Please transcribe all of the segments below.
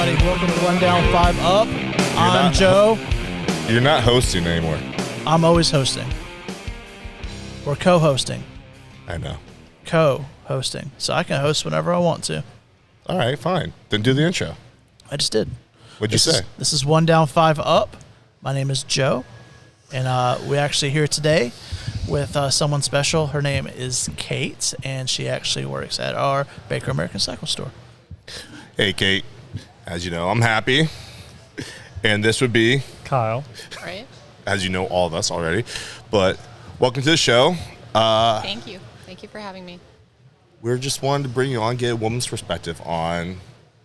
everybody. Welcome to One Down, Five Up. I'm Joe. You're not hosting anymore. I'm always hosting. We're co-hosting. I know. Co-hosting. So I can host whenever I want to. All right, fine. Then do the intro. I just did. What'd you say? This is One Down, Five Up. My name is Joe. And we're actually here today with someone special. Her name is Kate, and she actually works at our Baker American Cycle store. Hey, Kate. As you know, I'm happy. And this would be Kyle. Right. As you know, all of us already. But welcome to the show. Thank you. Thank you for having me. We're just wanting to bring you on, get a woman's perspective on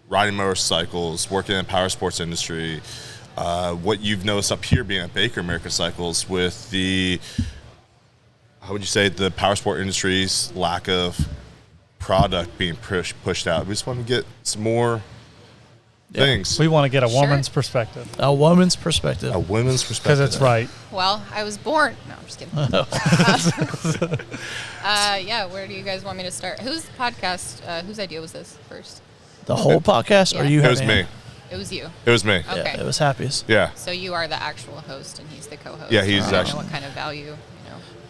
riding motorcycles, working in the power sports industry, what you've noticed up here being at Baker American Cycles with the, how would you say, the power sport industry's lack of product being pushed out. We just want to get some more things. We want to get a woman's perspective. A woman's perspective. A women's perspective. Because it's right. Well, I was born. No, I'm just kidding. Yeah, where do you guys want me to start? Whose podcast, whose idea was this first? The whole podcast? Yeah. Or you It was having me. it? It was you. It was me. Okay. Yeah, it was Happy's. Yeah. So you are the actual host and he's the co-host. Yeah, he's I don't actually- know what kind of value,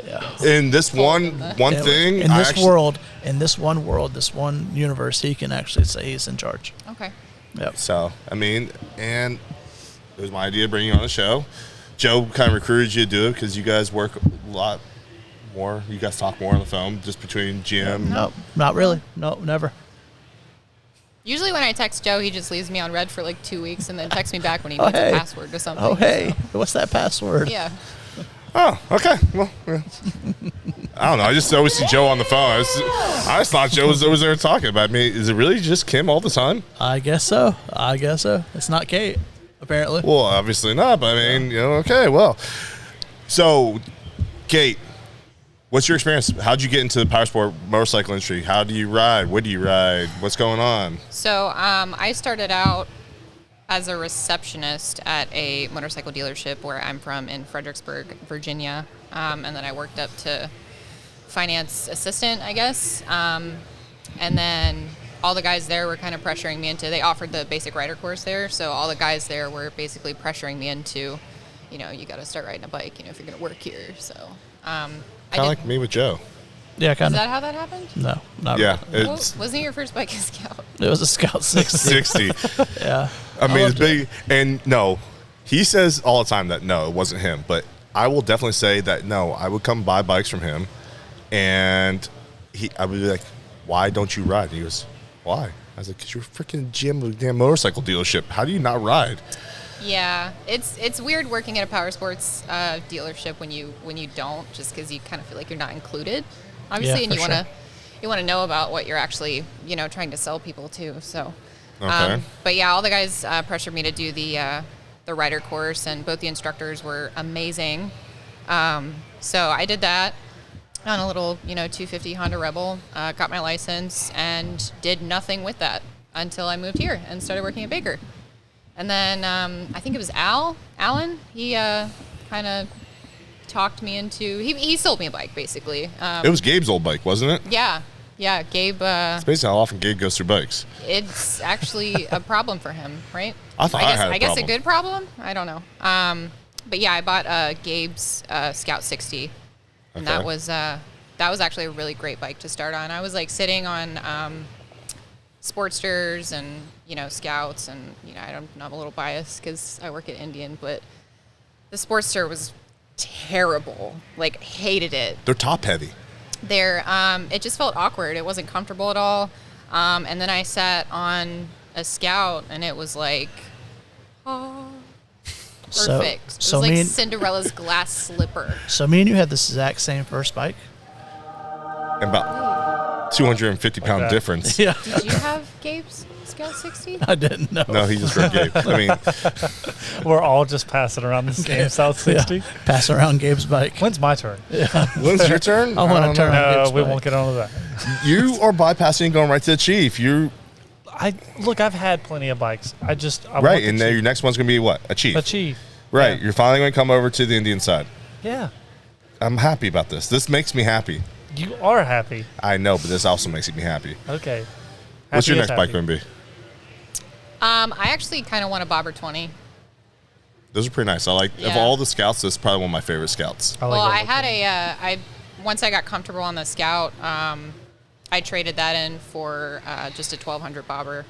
Yeah. In this one thing, in I this actually- world, this one universe, he can actually say he's in charge. Okay. Yep. So, I mean, and it was my idea bringing you on the show. Joe kind of recruited you to do it because you guys work a lot more. You guys talk more on the phone just between GM. No, not really. No, never. Usually when I text Joe, he just leaves me on red for like 2 weeks and then texts me back when he Oh, needs hey. a password or something. Oh, hey, so. what's that password? Yeah. Oh, okay. Well, yeah. I don't know. I just always see Joe on the phone. I just thought Joe was there talking about me. Is it really just Kim all the time? I guess so. It's not Kate, apparently. Well, obviously not, but I mean, okay, well. So, Kate, what's your experience? How'd you get into the power sport motorcycle industry? How do you ride? What do you ride? What's going on? So I started out as a receptionist at a motorcycle dealership where I'm from in Fredericksburg, Virginia. And then I worked up to finance assistant, I guess. And then all the guys there were kind of pressuring me they offered the basic rider course there. So all the guys there were basically pressuring me into, you got to start riding a bike, if you're going to work here. So, Kind of like me with Joe. Yeah, Is kind of. that how that happened? No, not Yeah. really. Wasn't your first bike a Scout? It was a Scout 60. 60. Yeah. I mean, it's loved it. big. And no, he says all the time that no, it wasn't him. But I will definitely say that no, I would come buy bikes from him, and I would be like, "Why don't you ride?" And he goes, "Why?" I was like, "Cause you're a freaking GM of a damn motorcycle dealership. How do you not ride?" Yeah, it's weird working at a power sports dealership when you don't, just because you kind of feel like you're not included, obviously, Yeah, and for you want to know about what you're actually trying to sell people to. So, Okay. but yeah, all the guys pressured me to do the rider course, and both the instructors were amazing. So I did that on a little 250 Honda Rebel, got my license, and did nothing with that until I moved here and started working at Baker. And then I think it was Alan. He kind of talked me into. He sold me a bike basically. It was Gabe's old bike, wasn't it? Yeah. Gabe. It's basically how often Gabe goes through bikes. It's actually a problem for him, right? I thought I guess a problem. good problem. I don't know. But yeah, I bought Gabe's Scout 60, and Okay. that was actually a really great bike to start on. I was like sitting on Sportsters and Scouts, and I'm a little biased because I work at Indian, but the Sportster was terrible. Like, hated it. They're top heavy. It just felt awkward. It wasn't comfortable at all. And then I sat on a Scout, and it was like, oh, perfect. It was so like me and- Cinderella's glass slipper. So me and you had this exact same first bike. And about 250-pound Okay. difference. Yeah. Did you have Gabe's Scout 60? I didn't know. No, he just read Gabe. I mean, We're all just passing around the same South 60. Yeah. Pass around Gabe's bike. When's my turn? when's your turn? I want don't to turn know. on Gabe's we bike. won't get onto that. You are bypassing and going right to the chief. Look, I've had plenty of bikes. I Right, want and then your next one's going to be what? A chief. a Chief. Right, Yeah. you're finally going to come over to the Indian side. Yeah. I'm happy about this. This makes me happy. You are happy. I know, but this also makes me happy. Okay. What's your Happy is next bike happy. going to be? I actually kind of want a Barber 20. Those are pretty nice. I like of Yeah. all the Scouts. This is probably one of my favorite Scouts. I like Well, all I of had them. once I got comfortable on the Scout, I traded that in for just a 1200 Barber,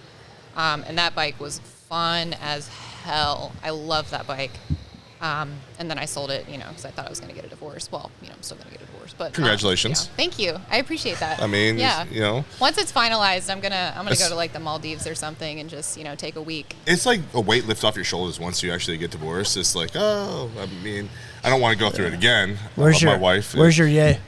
and that bike was fun as hell. I love that bike. And then I sold it, because I thought I was going to get a divorce. Well, I'm still going to get a divorce, but Congratulations. thank you. I appreciate that. I mean, yeah. Once it's finalized, I'm gonna go to like the Maldives or something and just take a week. It's like a weight lifts off your shoulders once you actually get divorced. It's like, I don't want to go through it again. Where's my your wife? Where's your yay?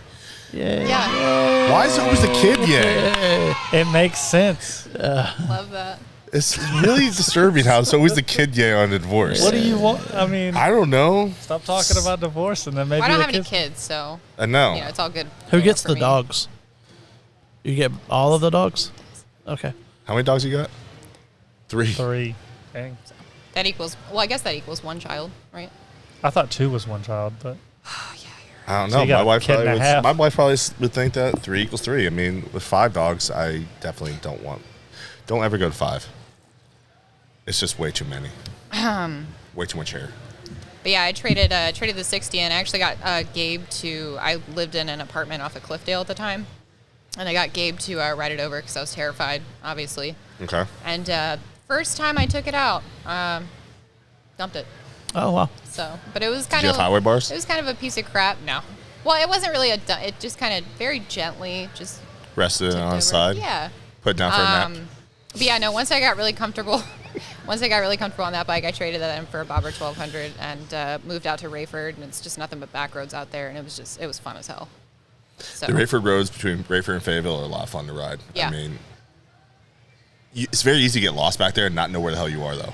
Yay. Yeah, Why is it always the kid? Yay! It makes sense. love that. It's really disturbing how it's always the kid yay on a divorce. What do you want? I mean, I don't know. stop talking about divorce and then maybe Well, I don't the have any kids- kids, so I know. it's all good. Who gets for the me. dogs? You get all of the dogs? Okay. How many dogs you got? 3. 3. Dang. That equals. Well, I guess that equals one child, right? I thought 2 was one child, but I don't So know. you got My a wife kid probably and a half. my wife probably would think that 3 equals 3. I mean, with 5 dogs, I definitely don't ever go to 5. It's just way too many. Way too much hair. But yeah, I traded the 60 and I actually got Gabe to. I lived in an apartment off of Cliffdale at the time, and I got Gabe to ride it over because I was terrified, obviously. Okay. And first time I took it out, dumped it. Oh, wow. So, but it was kind you of have highway bars? It was kind of a piece of crap. No, well, it wasn't really it just kind of very gently just Rested tipped on over. the side. Yeah. Put it down for a nap. But yeah, no. Once I got really comfortable on that bike, I traded that in for a Barber 1200 and moved out to Rayford, and it's just nothing but back roads out there, and it was fun as hell. So The Rayford roads between Rayford and Fayetteville are a lot of fun to ride. Yeah. I mean, it's very easy to get lost back there and not know where the hell you are, though.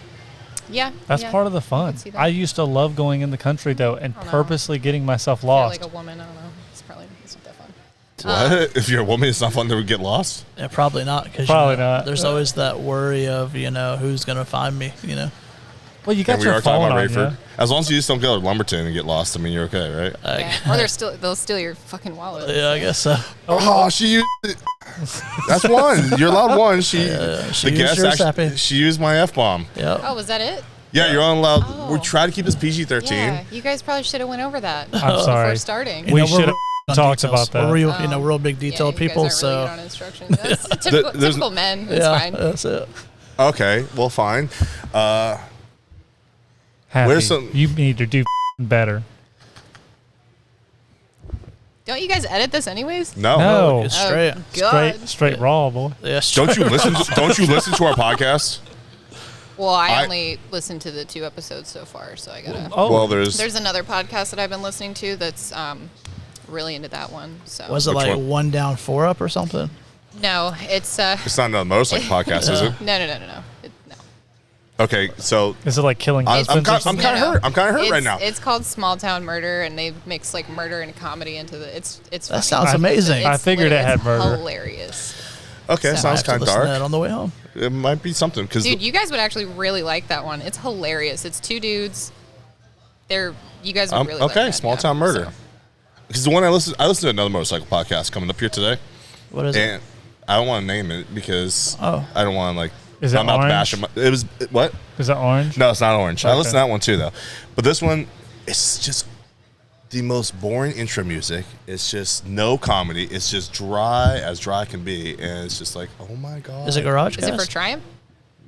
yeah, that's yeah, part of the I fun. can see that. I used to love going in the country though and don't know. purposely getting myself I feel lost. like a woman. I don't know. It's not that fun. What? If you're a woman, it's not fun to get lost? Yeah, probably not. Cause, Probably not. There's always that worry of, who's going to find me, Well, you got And we your are talking phone about on Rayford. you. As long as you just don't go to Lumberton and get lost, I mean, you're okay, right? Yeah. Or they'll steal your fucking wallet. Yeah, I guess so. Oh, she used it. That's one. You're allowed one. she the used guest yours, actually, Happy. she used my F-bomb. Yeah. Oh, was that it? Yeah, you're only allowed. Oh. We try to keep this PG-13. Yeah, you guys probably should have went over that I'm sorry. before starting. You We know, we're should have on talked details. about that. We're real, real big detailed you people, guys aren't really so good on instructions. That's typical, There's- typical men. It's yeah, fine. that's it. Okay, well, fine. Happy. Where's some- You need to do better. Don't you guys edit this anyways? No. No. It's straight. God. Straight raw, boy. Yeah, Don't you listen? Don't you listen to our podcast? Well, I I- only listened to the 2 episodes so far, so I gotta. Oh, Well, there's There's another podcast that I've been listening to that's really into that one. So Was it Which like one? 1 down, 4 up or something? no, it's it's not another motorcycle podcast, is it? no. No. Okay, so is it like killing I'm husbands? or kind something? of hurt. I'm kind of hurt It's, right now. It's called Small Town Murder, and they mix like murder and comedy into the. It's. That funny. sounds amazing. I figured it had murder. Hilarious. Okay, So- I sounds have to kind of listen to dark. that on the way home. It might be something because Dude, you guys would actually really like that one. It's hilarious. It's 2 dudes. You guys would really like okay, that, Small yeah. Town Murder. So, Because the one I listened to another motorcycle podcast coming up here today, What is it? and I don't want to name it because Oh. I don't want to Is it I'm not orange? bashing. It was what? Is it orange? No, it's not orange. I Okay. listened to that one too, though. But this one, it's just the most boring intro music. It's just no comedy. It's just dry as dry can be, and it's just like, oh my god. Is it Garage is it for Cast? Triumph?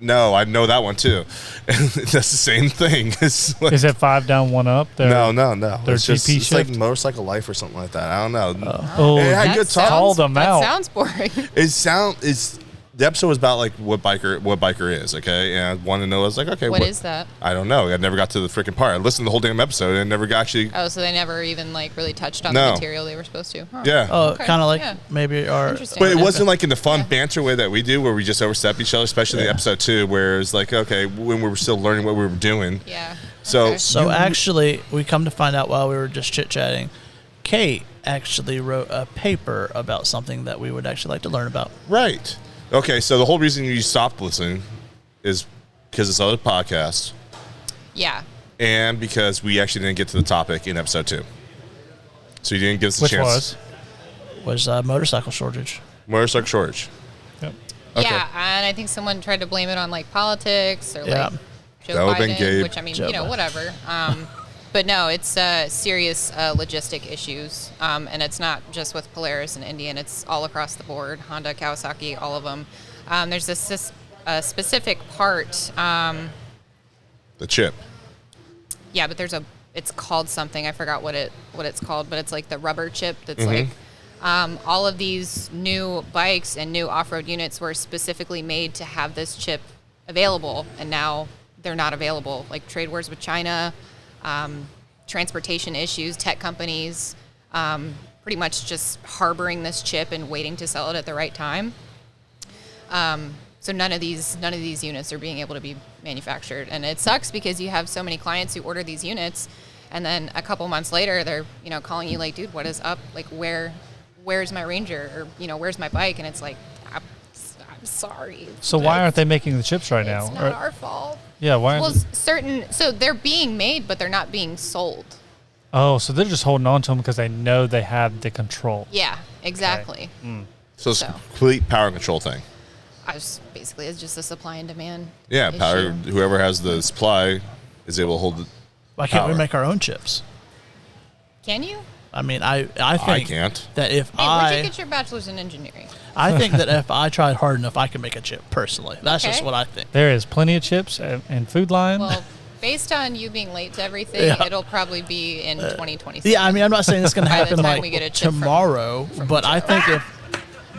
No, I know that one too. And that's the same thing. It's like, Is it 5 down, 1 up? They're- no. their It's just GP it's like shift? Motorcycle Life or something like that. I don't know. Oh, It had That good sounds- talk. Call them that out. sounds boring. It's the episode was about like what biker is, okay? And I wanted to know. I was like, okay, What is that? I don't know. I never got to the freaking part. I listened to the whole damn episode and never got actually. Oh, so they never even like really touched on No. the material they were supposed to. Huh. Yeah. Oh, Okay, kind of like yeah. maybe our. Interesting. But it Yeah. wasn't like in the fun Yeah. banter way that we do, where we just overstep each other, especially in the episode 2, where it's like, okay, when we were still learning what we were doing. Yeah. So- Okay. So You- actually, we come to find out while we were just chit chatting, Kate actually wrote a paper about something that we would actually like to learn about. Right. Okay, so the whole reason you stopped listening is because this other podcast, Yeah. and because we actually didn't get to the topic in episode 2. So you didn't give us a which chance. was? Was motorcycle shortage. Motorcycle shortage. Yep. Okay. Yeah, and I think someone tried to blame it on like politics or Yeah. like Joe That would've been Biden, Gabe. which I mean, Joe Biden. whatever. But no, it's serious logistic issues, and it's not just with Polaris and Indian. It's all across the board. Honda, Kawasaki, all of them. There's this specific part. The chip. Yeah, but it's called something. I forgot what it's called, but it's like the rubber chip that's like all of these new bikes and new off-road units were specifically made to have this chip available, and now they're not available. Like trade wars with China, transportation issues, tech companies pretty much just harboring this chip and waiting to sell it at the right time. So none of these units are being able to be manufactured, and it sucks because you have so many clients who order these units, and then a couple months later they're calling you like, dude, what is up? Like where's my Ranger, or where's my bike? And it's like, I'm sorry. So why aren't they making the chips right now? It's not our fault. Yeah, why? Well, so they're being made, but they're not being sold. Oh, so they're just holding on to them because they know they have the control. Yeah, exactly. So it's a complete power control thing. It's just a supply and demand. Yeah, issue. power. Whoever has the supply is able to hold it. Why can't we Power. make our own chips? Can you? I mean, I I think can't. that if Hey, where'd you get your bachelor's in engineering? I think that if I tried hard enough, I can make a chip personally. That's just Okay. what I think. There is plenty of chips and Food Line. Well, based on you being late to everything, Yeah. it'll probably be in 2026. Yeah, I mean, I'm not saying it's going to By the happen time like we get a chip tomorrow, but I think if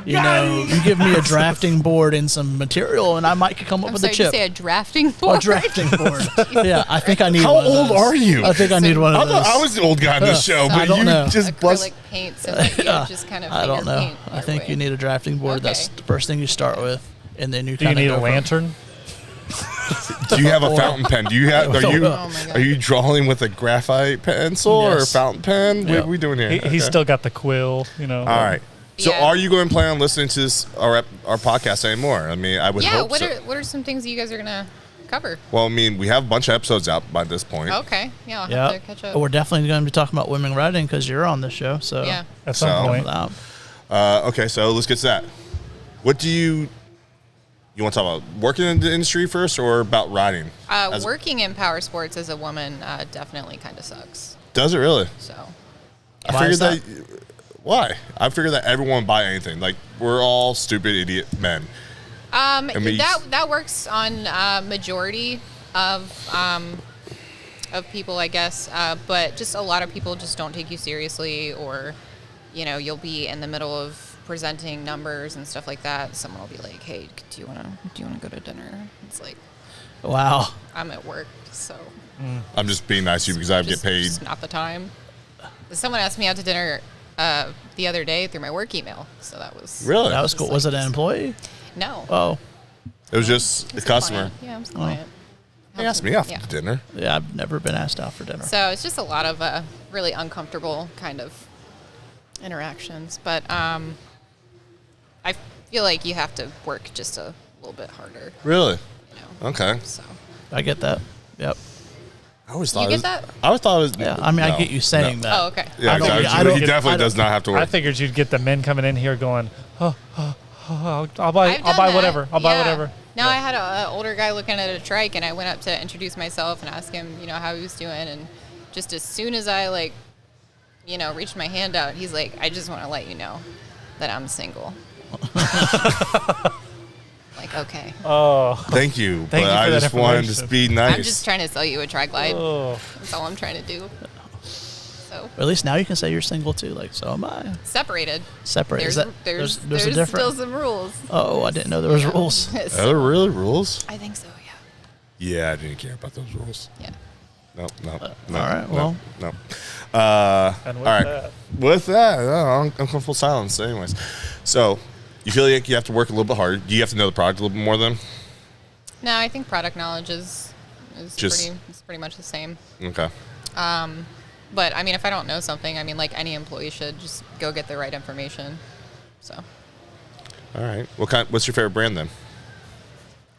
you give me a drafting board and some material, and I might come up I'm with sorry, a did you chip. say a drafting board? A drafting board. Yeah, I think I need. How one of old those. are you? I think I need one of I those. thought I was the old guy in this show, I but don't you know. just Acrylic bust. paints and like, just kind of I don't know. paint I your think way. you need a drafting board. That's Okay. the first thing you start with, and then you Do you kind of need go a from- lantern? Do you have a fountain pen? Do you have? Are you Oh my God. are you drawing with a graphite pencil or a Yes. fountain pen? What Yeah. are we doing here? He's Okay. still got the quill, All right. So, Yeah. are you going to plan on listening to this our podcast anymore? I mean, I would Yeah, hope what so. are some things that you guys are gonna cover? Well, I mean, we have a bunch of episodes out by this point. Okay, yeah, I'll Yeah, have to catch up. we're definitely going to be talking about women riding because you're on this show. So Yeah. at some So- point. Okay, so let's get to that. What do you want to talk about? Working in the industry first, or about riding? As- Working in power sports as a woman definitely kind of sucks. Does it really? So I Why figured is that. Why? I figured that everyone would buy anything. Like, we're all stupid idiot men. mean, that works on majority of people, I guess. But just a lot of people just don't take you seriously, or you'll be in the middle of presenting numbers and stuff like that. Someone will be like, "Hey, do you wanna go to dinner?" It's like, wow. I'm at work, so I'm just being nice to you because I get just, paid. just not the time. Someone asked me out to dinner the other day through my work email, so that was Really? That was cool. Was it an employee? no. Oh, It was just a customer. Client. Yeah, I'm a client. They asked me out Yeah. to dinner. yeah. I've never been asked out for dinner. So it's just a lot of really uncomfortable kind of interactions. But I feel like you have to work just a little bit harder. Really? You know? Okay. So I get that. Yep. I always You thought. get it was, that? I always thought it was. Yeah. I mean, I no, get you saying no. that. oh, okay. Yeah, I don't- exactly. I don't- He definitely I don't- does not have to work. I figured you'd get the men coming in here going, I'll buy I've done whatever. that. I'll buy Yeah. whatever. No, I had an older guy looking at a trike, and I went up to introduce myself and ask him, how he was doing. And just as soon as I reached my hand out, he's like, "I just want to let you know that I'm single." Like, okay. Oh, Thank you. Thank but you for I that just wanted to information. be nice. I'm just trying to sell you a tri-glide. oh. That's all I'm trying to do. So Or at least now you can say you're single too. Like, so am I. separated. Separate. There's Is that there's a different? still some rules. Oh, I didn't know there was rules. Are there really rules? I think so. Yeah. Yeah, I didn't care about those rules. Yeah. No. all right, well. No. And All with right. that, With that, uncomfortable silence. Anyways, so you feel like you have to work a little bit harder. Do you have to know the product a little bit more then? No, I think product knowledge is Just- pretty much the same. Okay. But I mean, if I don't know something, I mean, like any employee should just go get the right information. So All right. What's your favorite brand then?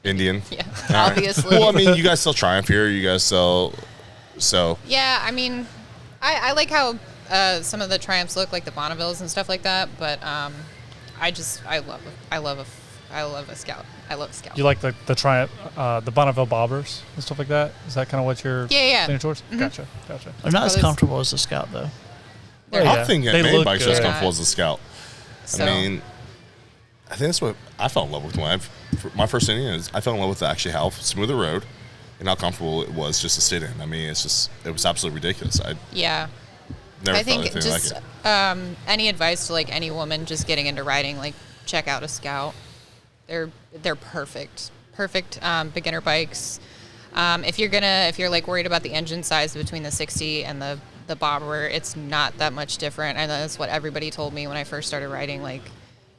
Indian. yeah, All right. obviously. Well, I mean, you guys sell Triumph here. You guys sell. So Yeah, I mean, I like how some of the Triumphs look, like the Bonnevilles and stuff like that. But I love I love a Scout. I love Scout. You like the Bonneville Bobbers and stuff like that? Is that kind of what you're leaning towards? Mm-hmm. Gotcha. They're not as comfortable as the Scout, though. I think They made look bikes good. just comfortable as a Scout. So, I mean, I think that's what I fell in love with when my first thing is I fell in love with actually how smooth the road and how comfortable it was just to sit in. I mean, it was absolutely ridiculous. yeah. Never I felt think anything just like it. any advice to like any woman just getting into riding, like check out a Scout. They're perfect beginner bikes. If you're like worried about the engine size between the 60 and the Barber, it's not that much different. And that's what everybody told me when I first started riding. Like,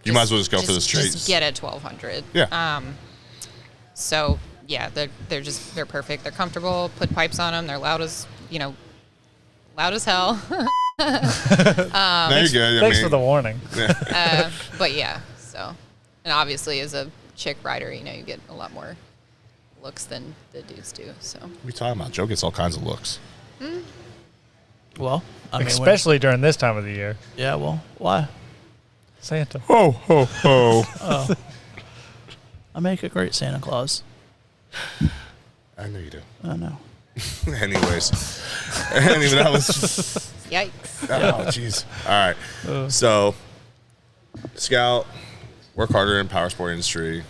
You might as well just go for the straights. Just get a 1200. Yeah. So yeah, they're perfect. They're comfortable. Put pipes on them. They're loud as hell. There you go. Thanks for the warning. But yeah, so, and obviously as a chick rider, you get a lot more looks than the dudes do. So What are you talking about? Joe gets all kinds of looks. Well, I mean, Especially during this time of the year. yeah. Well, why? Santa. Ho, ho, ho. I make a great Santa Claus. I know you do. I know. Anyways. Anyway, that was... yikes. Oh, jeez. All right. So, Scout, work harder in power sport industry.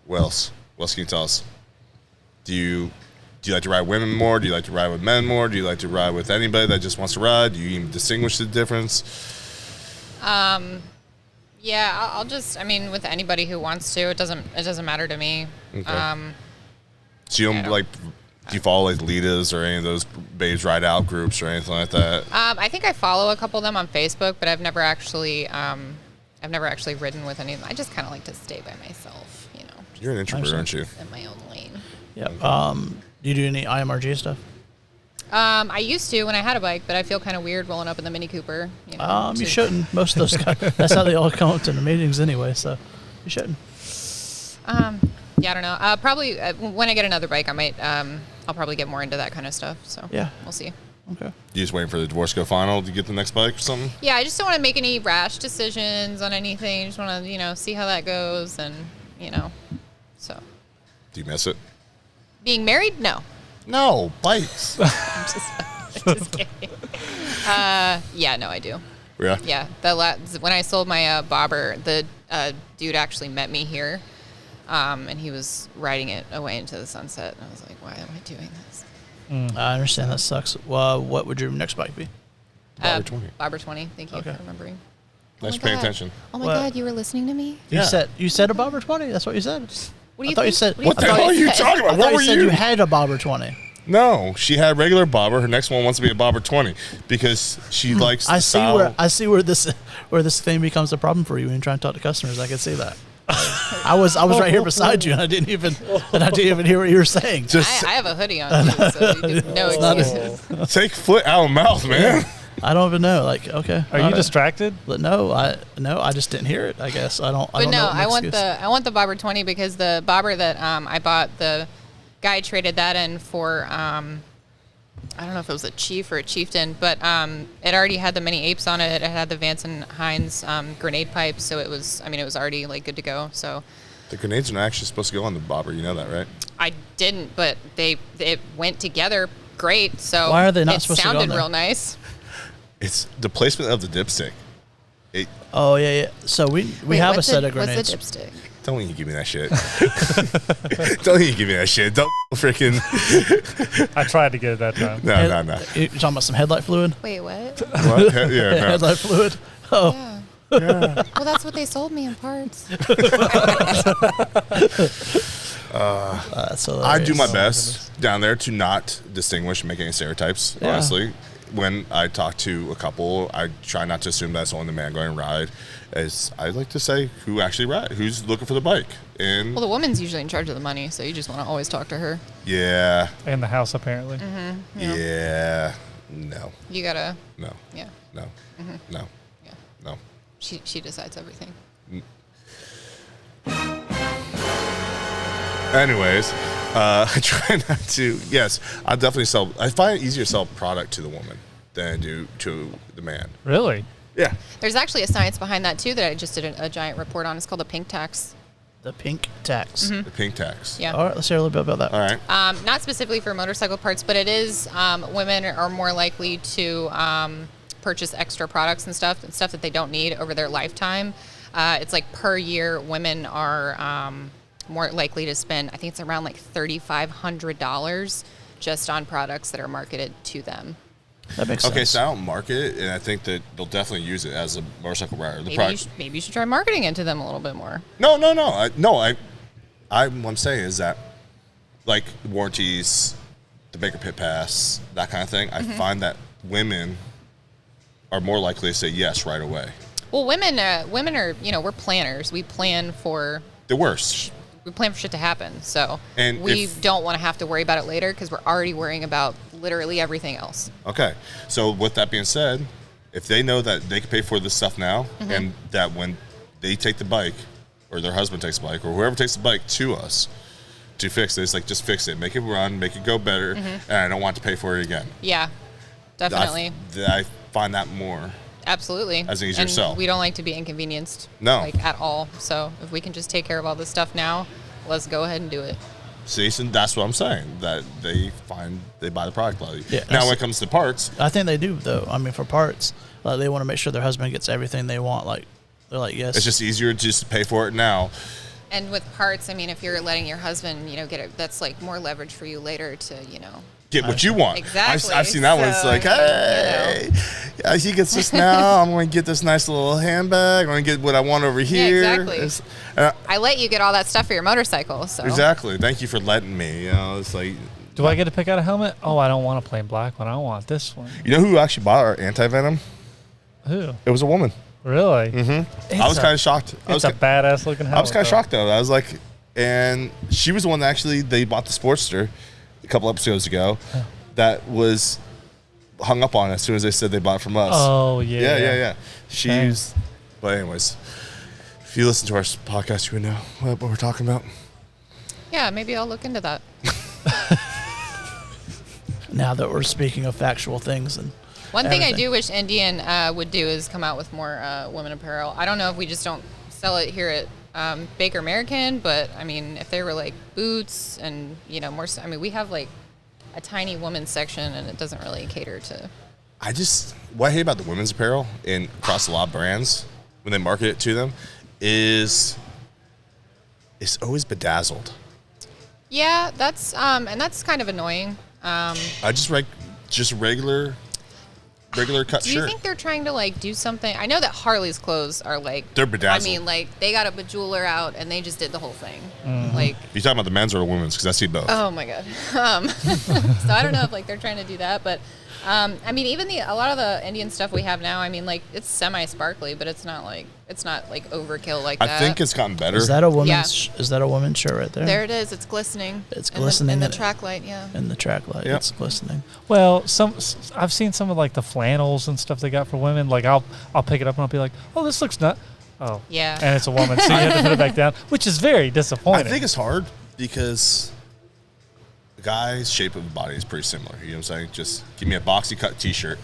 What else? What else can you tell us? Do you like to ride women more? Do you like to ride with men more? Do you like to ride with anybody that just wants to ride? Do you even distinguish the difference? Yeah, I'll just, with anybody who wants to, it doesn't matter to me. Okay. So you don't do you follow like Lita's or any of those babes ride out groups or anything like that? I think I follow a couple of them on Facebook, but I've never actually ridden with any of them. I just kind of like to stay by myself, You're an introvert, aren't you? in my own lane. Yep. Do you do any IMRG stuff? I used to when I had a bike, but I feel kind of weird rolling up in the Mini Cooper. You shouldn't. Most of those guys, that's how they all come up to the meetings anyway, so you shouldn't. Yeah, I don't know. Probably when I get another bike, I might. I'll probably get more into that kind of stuff. So Yeah. we'll see. Okay. You just waiting for the divorce to go final to get the next bike or something? Yeah, I just don't want to make any rash decisions on anything. I just want to, see how that goes, and so. Do you miss it? Being married? No. No, bikes. Just kidding. Yeah, no, I do. Yeah. Yeah, when I sold my Barber, the dude actually met me here, and he was riding it away into the sunset. And I was like, why am I doing this? I understand that sucks. Well, what would your next bike be? Barber 20. Barber 20. Thank you Okay. for remembering. Thanks my for paying God. attention. Oh my What? God, you were listening to me? Yeah. You said a Barber 20. That's what you said. What do you I thought you think? said. What the I thought hell are you said- talking I about? thought What you were said you? you had a Barber 20. No, she had regular Barber. Her next one wants to be a Barber 20 because she likes the style. I see where this thing becomes a problem for you when you try and talk to customers. I can see that. I was right here beside you, and I didn't even hear what you were saying. Just I have a hoodie on, too, so you do no excuses. take foot out of mouth, man. I don't even know. Like, okay, Are you distracted? But no, I just didn't hear it. I guess I don't. But don't know no, what my I want excuse. the Barber 20 because the Barber that I bought, the guy traded that in for I don't know if it was a chief or a chieftain, but it already had the mini apes on it. It had the Vance and Hines grenade pipes, so it was already like good to go. So The grenades are not actually supposed to go on the Barber. You know that, right? I didn't, but it went together great. So Why are they not it supposed to go on sounded there? real nice. It's the placement of the dipstick. Oh yeah. So we have a set of grenades. What's the dipstick? Don't even give me that shit. Don't even give me that shit. Don't freaking. I tried to get it that time. No. You're talking about some headlight fluid? Wait, what? What? Yeah, no. Headlight fluid. Oh, Yeah. Well, that's what they sold me in parts. that's hilarious. I do my best down there to not distinguish, make any stereotypes. Yeah. Honestly, when I talk to a couple, I try not to assume that's only the man going to ride. As I like to say, who actually ride, who's looking for the bike, and Well, the woman's usually in charge of the money, so you just want to always talk to her. yeah, In the house, apparently. yeah, no, You gotta, no, yeah, no, no, yeah. no. She decides everything. Anyways, I try not to. Yes, I definitely sell. I find it easier to sell product to the woman than I do to the man. Really? Yeah. There's actually a science behind that too that I just did a giant report on. It's called the pink tax. The pink tax. The pink tax. Yeah. All right, let's hear a little bit about that. All right. Not specifically for motorcycle parts, but it is women are more likely to purchase extra products and stuff that they don't need over their lifetime. It's like per year, women are more likely to spend, I think it's around like $3,500 just on products that are marketed to them. That makes sense. Okay, so I don't market it, and I think that they'll definitely use it as a motorcycle rider. Maybe you should try marketing it to them a little bit more. No. What I'm saying is that, like warranties, the Baker Pit Pass, that kind of thing, I find that women are more likely to say yes right away. Well, women are, we're planners. We plan for The worst. We plan for shit to happen. So And we if- don't want to have to worry about it later because we're already worrying about literally everything else. Okay. So with that being said, if they know that they can pay for this stuff now, and that when they take the bike, or their husband takes the bike, or whoever takes the bike to us to fix it, it's like, just fix it, make it run, make it go better, and I don't want to pay for it again. Yeah, definitely. I find that more. Absolutely. As an easier and sell. We don't like to be inconvenienced. No. Like at all. So if we can just take care of all this stuff now, let's go ahead and do it. See, so that's what I'm saying, that they buy the product value. Yeah, now, when it comes to parts, I think they do, though. I mean, for parts, they want to make sure their husband gets everything they want. Like, they're like, yes. it's just easier just to pay for it now. And with parts, I mean, if you're letting your husband, get it, that's like more leverage for you later to, Get what you want. Exactly. I've seen that one. It's So, like, hey, yeah, he gets this now. I'm going to get this nice little handbag. I'm going to get what I want over here. exactly. It's- I let you get all that stuff for your motorcycle. So Exactly. Thank you for letting me. It's like, Do I get to pick out a helmet? Oh, I don't want a plain black one. I want this one. you know who actually bought our anti-venom? Who? It was a woman. Really? I was kind of shocked. It's a badass looking helmet. I was kind of though. shocked, though. I was like, and she was the one that actually, they bought the Sportster a couple episodes ago that was hung up on as soon as they said they bought it from us. Oh, yeah. Yeah. She's, but anyways, if you listen to our podcast, you would know what we're talking about. yeah, maybe I'll look into that. Now that we're speaking of factual things. And One thing I everything. do wish Indian would do is come out with more women apparel. I don't know if we just don't sell it here at Baker American, but I mean, if there were like boots and more, I mean, we have like a tiny women's section, and it doesn't really cater to. What I hate about the women's apparel and across a lot of brands when they market it to them is it's always bedazzled. Yeah, that's and that's kind of annoying. I just regular cut Do you shirt. think they're trying to like do something? I know that Harley's clothes are like They're bedazzled. I mean, like they got a bejeweler out and they just did the whole thing. Like, You talking about the men's or the women's? Because I see both. oh my god. So I don't know if like they're trying to do that, but I mean, even a lot of the Indian stuff we have now, I mean, like it's semi-sparkly, but it's not like overkill like that. I think it's gotten better. is that a woman's? Is that a woman's shirt right there? There it is. It's glistening. It's glistening in the in it. track light. Yeah. In the track light, Yep. it's glistening. Well, I've seen some of like the flannels and stuff they got for women. Like I'll pick it up and I'll be like, oh, this looks nut. Oh. Yeah. And it's a woman, so you have to put it back down, which is very I disappointing. think it's hard because the guy's shape of the body is pretty similar. You know what I'm saying? Just give me a boxy cut T-shirt.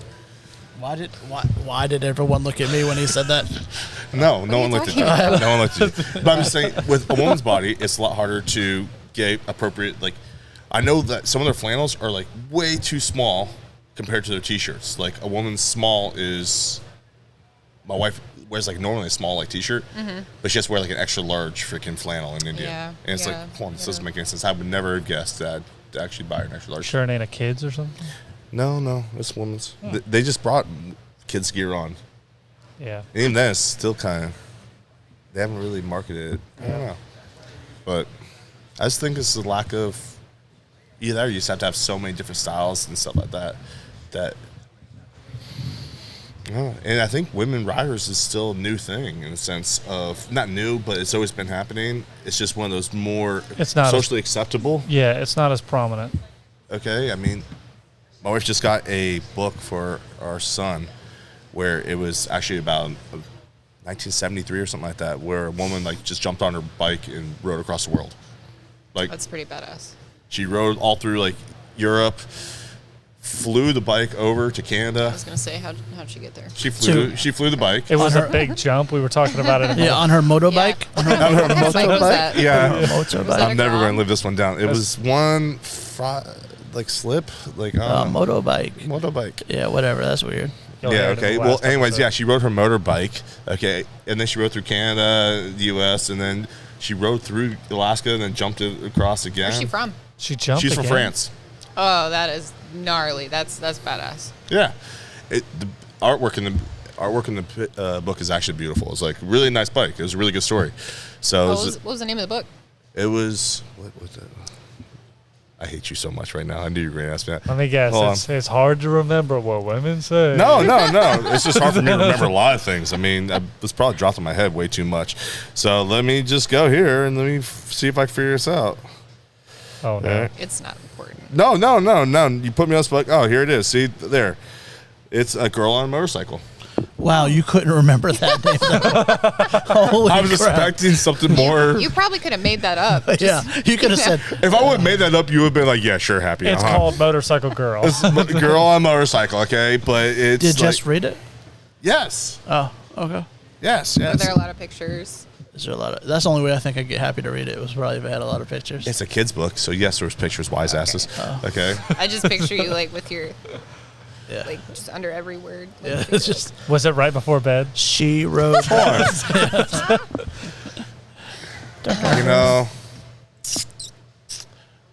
Why did everyone look at me when he said that? No one looked at talking you. No one looked at you. But I'm just saying, with a woman's body, it's a lot harder to get appropriate. Like, I know that some of their flannels are like way too small compared to their T-shirts. Like a woman's small is, my wife wears like normally a small like T-shirt, but she has to wear like an extra large freaking flannel in India. Yeah, And it's yeah, like, hold on, this doesn't yeah. make any sense. I would never have guessed that to actually buy an extra large. Sure, it ain't a kids or something. No, it's women's. They just brought kids gear on. Yeah. And even then, it's still kind of, they haven't really marketed it. I don't know. But I just think it's the lack of, either that or you just have to have so many different styles and stuff like that. And I think women riders is still a new thing in the sense of, not new, but it's always been happening. It's just one of those more It's not socially acceptable. Yeah, it's not as prominent. Okay, I mean, my wife just got a book for our son where it was actually about 1973 or something like that, where a woman like just jumped on her bike and rode across the world. Like That's pretty badass. she rode all through like Europe, flew the bike over to I Canada. was gonna say, how'd she get there? She flew the bike. It was a big jump. We were talking about it. Yeah, on her motorbike. Yeah. What kind of bike was that? Yeah. Was that Motorbike. a I'm never Grom? going to live this one down. It was one slip, like Motorbike. motorbike. Yeah, whatever. That's weird. You'll Yeah, hear it in okay. the Well, last anyways, episode. yeah, she rode her motorbike, okay, and then she rode through Canada, the U.S., and then she rode through Alaska and then jumped it across again. Where's she from? She jumped. She's from again? France. Oh, that is gnarly. That's badass. Yeah, the artwork in the book is actually beautiful. It's like a really nice bike. It was a really good story. So What was the name of the book? it was what was it? I hate you so much right now. I knew you were going to ask me that. Let me guess. Hold on. It's hard to remember what women say. No. It's just hard for me to remember a lot of things. I mean, it's probably dropped in my head way too much. So let me just go here and let me see if I can figure this out. Oh no. Yeah. It's not important. No. You put me on spot. Oh, here it is. See, there. It's a girl on a motorcycle. Wow, you couldn't remember that name. Though. Holy I was crap. expecting something more. You probably could have made that up. Yeah, you could have said, If I would have made that up, you would have been like, yeah, sure, happy. It's called Motorcycle Girl. It's girl on a motorcycle, okay? But it's did like, just read it? yes. Oh, okay. Yes. Were there a lot of pictures? Is there a lot of? That's the only way I think I'd get happy to read it. Was probably if it had a lot of pictures. It's a kid's book, so yes, there was pictures, wise asses. Okay. I just picture you like with your Yeah. like just under every word. Like, Yeah, figure it's just Was it right before bed? she wrote. You know.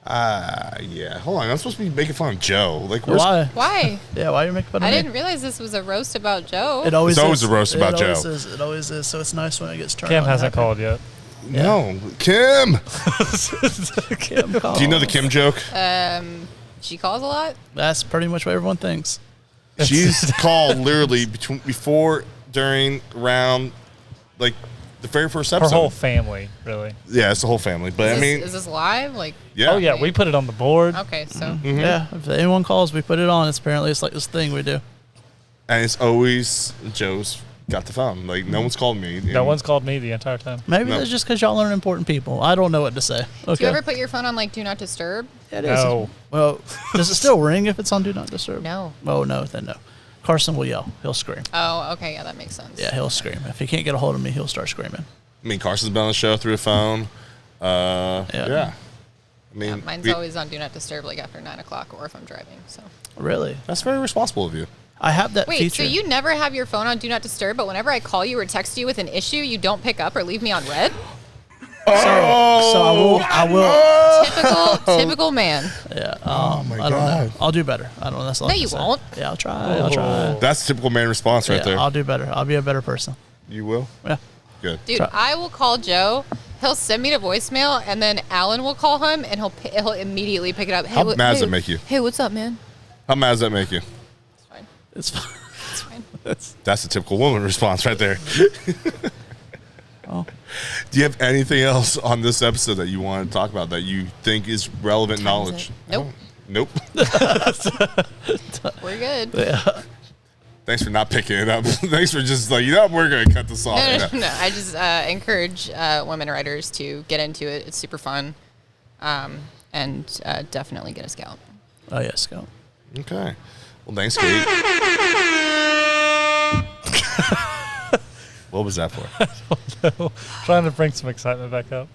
Yeah. Hold on. I'm supposed to be making fun of Joe. Like, where's Why? Why? Yeah, why are you making fun of I me? didn't realize this was a roast about Joe. It always It's always is. a roast about It always Joe. is. It always is. So it's nice when it gets turned Kim on hasn't happy. called yet. No, Kim. Kim calls. Do you know the Kim joke? She calls a lot. That's pretty much what everyone thinks. She's called literally before, during, around, like the very first Her episode. whole family, really. Yeah, it's the whole family. But I mean, Is this live? Like, yeah. Oh yeah, we put it on the board. okay, so Mm-hmm. Yeah, if anyone calls, we put it on. It's apparently it's like this thing we do. And it's always Joe's got the phone. Like no one's called me. No one's called me the entire time. Maybe No. that's just because y'all aren't important people. I don't know what to say. Okay. do you ever put your phone on like do not disturb? It is. No. Well, does it still ring if it's on Do Not Disturb? No. Oh, no, then no. Carson will yell. He'll scream. Oh, okay, yeah, that makes sense. Yeah, he'll scream. If he can't get a hold of me, he'll start screaming. I mean, Carson's been on the show through a phone. Yeah. I Yeah, mean, mine's always on do not disturb like after 9 o'clock or if I'm driving. So Really? that's very responsible of you. I have that wait, feature. so you never have your phone on do not disturb, but whenever I call you or text you with an issue, you don't pick up or leave me on red? So I will. Typical man. Yeah. Oh my I don't know. God. I'll do better. I don't know. That's all. No, I can you say. won't. Yeah, I'll try. I'll try. That's a typical man response right Yeah, there. I'll do better. I'll be a better person. You will? Yeah. Good. Dude, Try. I will call Joe. He'll send me to voicemail, and then Alan will call him, and he'll immediately pick it up. Hey, How mad does hey, that make you? Hey, what's up, man? How mad does that make you? It's fine. It's fine. It's fine. That's a typical woman response right there. Oh. Do you have anything else on this episode that you want to talk about that you think is relevant Time is knowledge? it? Nope. Nope. We're good. Yeah. Thanks for not picking it up. Thanks for just like, we're going to cut this off. No. I just encourage women writers to get into it. It's super fun. And definitely get a scout. Oh yes, go. Okay. Well, thanks, Kate. What was that for? Trying to bring some excitement back up.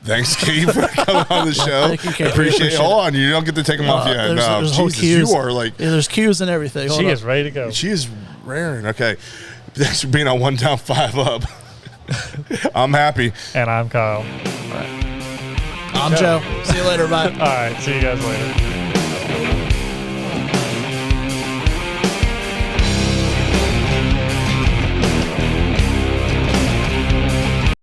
Thanks, Kate, for coming on the show. Thank you, Kate. Appreciate it. Hold on. You don't get to take them off yet. No, there's whole Jesus, cues. you are like, Yeah, there's cues and everything. Hold She up. is ready to go. she is raring. Okay. Thanks for being on 1 Down 5 Up. I'm happy. And I'm Kyle. I'm Joe. See you later. Bye. All right, see you guys later.